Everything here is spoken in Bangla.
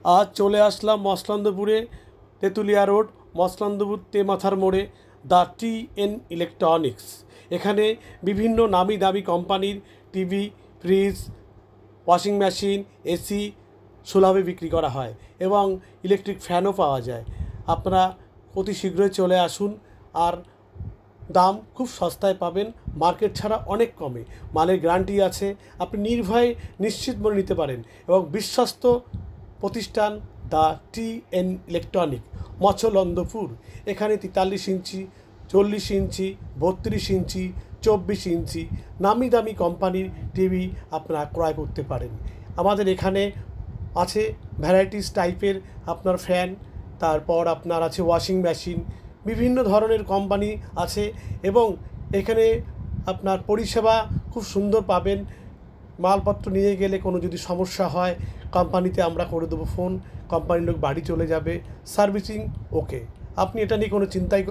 আজ চলে আসলাম মসলন্দপুরে, তেঁতুলিয়া রোড, মসলন্দপুর তেমাথার মোড়ে দ্য টি.এন ইলেকট্রনিক্স। এখানে বিভিন্ন নামি দামি কোম্পানির TV, fridge, washing machine, AC সুলভে বিক্রি করা হয় এবং ইলেকট্রিক ফ্যানও পাওয়া যায়। আপনারা অতি শীঘ্রই চলে আসুন, আর দাম খুব সস্তায় পাবেন, মার্কেট ছাড়া অনেক কমে। মালের গ্যারান্টি আছে, আপনি নির্ভয়ে নিশ্চিত মনে নিতে পারেন এবং বিশ্বস্ত প্রতিষ্ঠান দ্য টি.এন ইলেকট্রনিক, মৎস্যলন্দপুর। এখানে 43 ইঞ্চি, 40 ইঞ্চি, 32 ইঞ্চি, 24 ইঞ্চি নামি দামি কোম্পানির টিভি আপনারা ক্রয় করতে পারেন। আমাদের এখানে আছে ভ্যারাইটিস টাইপের আপনার ফ্যান, তারপর আপনার আছে ওয়াশিং মেশিন, বিভিন্ন ধরনের কোম্পানি আছে এবং এখানে আপনার পরিষেবা খুব সুন্দর পাবেন। মালপত্র নিয়ে গেলে কোনো যদি সমস্যা হয়, কোম্পানিতে আমরা করে দেবো ফোন, কোম্পানির লোক বাড়ি চলে যাবে, সার্ভিসিং ওকে। আপনি এটা নিয়ে কোনো চিন্তাই